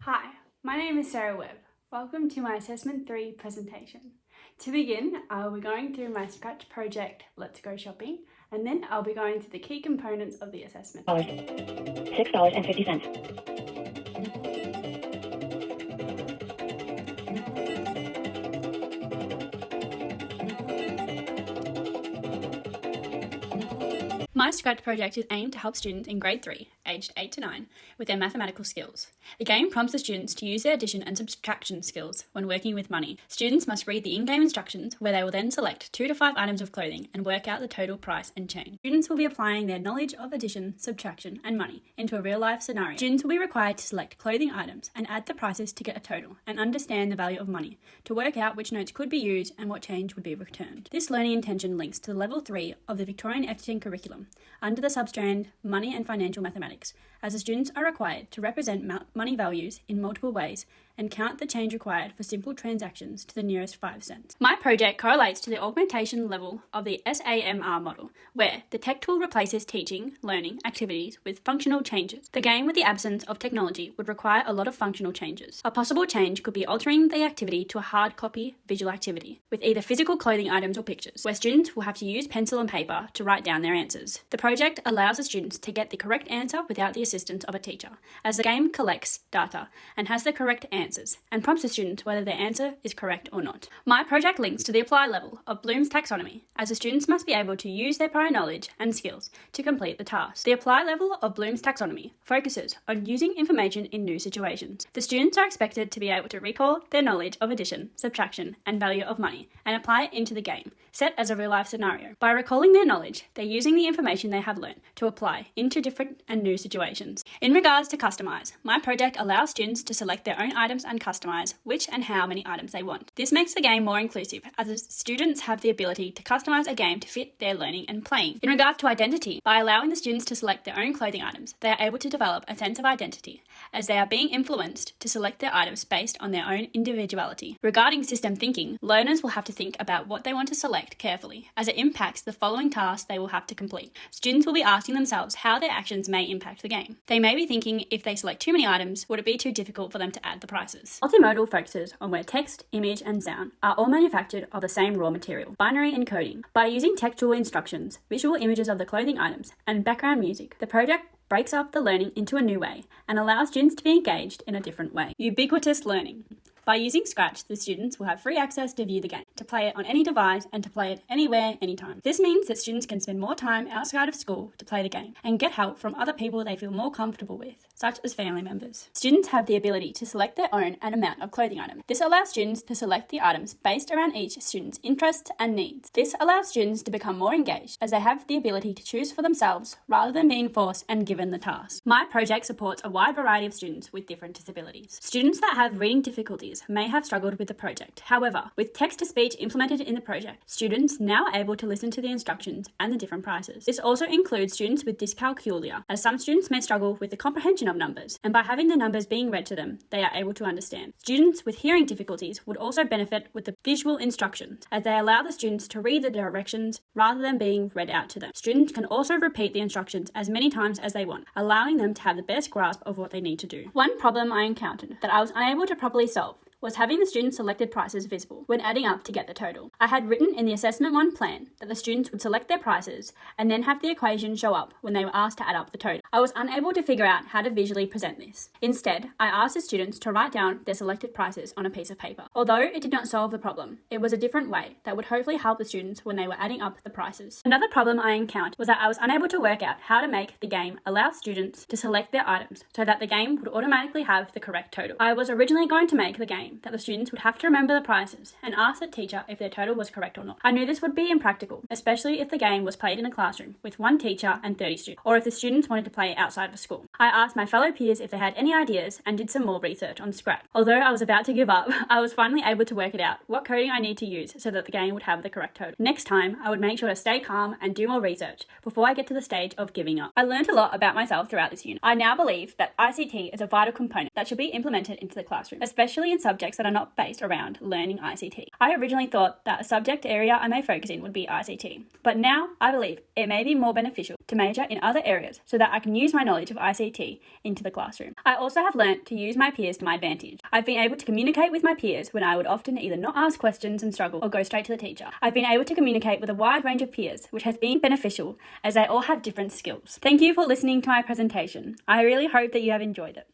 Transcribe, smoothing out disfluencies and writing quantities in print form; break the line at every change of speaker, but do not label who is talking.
Hi, my name is Sarah Webb. Welcome to my Assessment 3 presentation. To begin, I'll be going through my Scratch project, Let's Go Shopping, and then I'll be going through the key components of the assessment.
$6.50.
My Scratch project is aimed to help students in Grade 3, aged 8 to 9, with their mathematical skills. The game prompts the students to use their addition and subtraction skills when working with money. Students must read the in-game instructions, where they will then select 2 to 5 items of clothing and work out the total price and change. Students will be applying their knowledge of addition, subtraction, and money into a real-life scenario. Students will be required to select clothing items and add the prices to get a total and understand the value of money to work out which notes could be used and what change would be returned. This learning intention links to Level 3 of the Victorian FTN curriculum under the substrand Money and Financial Mathematics, as the students are required to represent money values in multiple ways and count the change required for simple transactions to the nearest 5 cents. My project correlates to the augmentation level of the SAMR model, where the tech tool replaces teaching, learning, activities with functional changes. The game with the absence of technology would require a lot of functional changes. A possible change could be altering the activity to a hard copy visual activity, with either physical clothing items or pictures, where students will have to use pencil and paper to write down their answers. The project allows the students to get the correct answer without the assistance of a teacher, as the game collects data and has the correct answers and prompts the students whether their answer is correct or not. My project links to the apply level of Bloom's taxonomy, as the students must be able to use their prior knowledge and skills to complete the task. The apply level of Bloom's taxonomy focuses on using information in new situations. The students are expected to be able to recall their knowledge of addition, subtraction, and value of money and apply it into the game, set as a real-life scenario. By recalling their knowledge, they're using the information they have learned to apply into different and new situations. In regards to customize, my project allows students to select their own items and customize which and how many items they want. This makes the game more inclusive, as the students have the ability to customize a game to fit their learning and playing. In regards to identity, by allowing the students to select their own clothing items, they are able to develop a sense of identity, as they are being influenced to select their items based on their own individuality. Regarding system thinking, learners will have to think about what they want to select carefully, as it impacts the following tasks they will have to complete. Students will be asking themselves how their actions may impact the game. They may be thinking, if they select too many items, would it be too difficult for them to add the prices? Multimodal focuses on where text, image, and sound are all manufactured of the same raw material, binary encoding. By using textual instructions, visual images of the clothing items, and background music, the project breaks up the learning into a new way and allows students to be engaged in a different way. Ubiquitous learning. By using Scratch, the students will have free access to view the game, to play it on any device, and to play it anywhere, anytime. This means that students can spend more time outside of school to play the game and get help from other people they feel more comfortable with, such as family members. Students have the ability to select their own and amount of clothing items. This allows students to select the items based around each student's interests and needs. This allows students to become more engaged, as they have the ability to choose for themselves rather than being forced and given the task. My project supports a wide variety of students with different disabilities. Students that have reading difficulties may have struggled with the project. However, with text-to-speech implemented in the project, students now are able to listen to the instructions and the different prices. This also includes students with dyscalculia, as some students may struggle with the comprehension of numbers, and by having the numbers being read to them, they are able to understand. Students with hearing difficulties would also benefit with the visual instructions, as they allow the students to read the directions rather than being read out to them. Students can also repeat the instructions as many times as they want, allowing them to have the best grasp of what they need to do. One problem I encountered that I was unable to properly solve was having the students' selected prices visible when adding up to get the total. I had written in the Assessment 1 plan that the students would select their prices and then have the equation show up when they were asked to add up the total. I was unable to figure out how to visually present this. Instead, I asked the students to write down their selected prices on a piece of paper. Although it did not solve the problem, it was a different way that would hopefully help the students when they were adding up the prices. Another problem I encountered was that I was unable to work out how to make the game allow students to select their items so that the game would automatically have the correct total. I was originally going to make the game that the students would have to remember the prices and ask the teacher if their total was correct or not. I knew this would be impractical, especially if the game was played in a classroom with one teacher and 30 students, or if the students wanted to play it outside of school. I asked my fellow peers if they had any ideas and did some more research on Scratch. Although I was about to give up, I was finally able to work it out, what coding I need to use so that the game would have the correct total. Next time, I would make sure to stay calm and do more research before I get to the stage of giving up. I learned a lot about myself throughout this unit. I now believe that ICT is a vital component that should be implemented into the classroom, especially in subjects that are not based around learning ICT. I originally thought that a subject area I may focus in would be ICT, but now I believe it may be more beneficial to major in other areas so that I can use my knowledge of ICT into the classroom. I also have learnt to use my peers to my advantage. I've been able to communicate with my peers when I would often either not ask questions and struggle or go straight to the teacher. I've been able to communicate with a wide range of peers, which has been beneficial as they all have different skills. Thank you for listening to my presentation. I really hope that you have enjoyed it.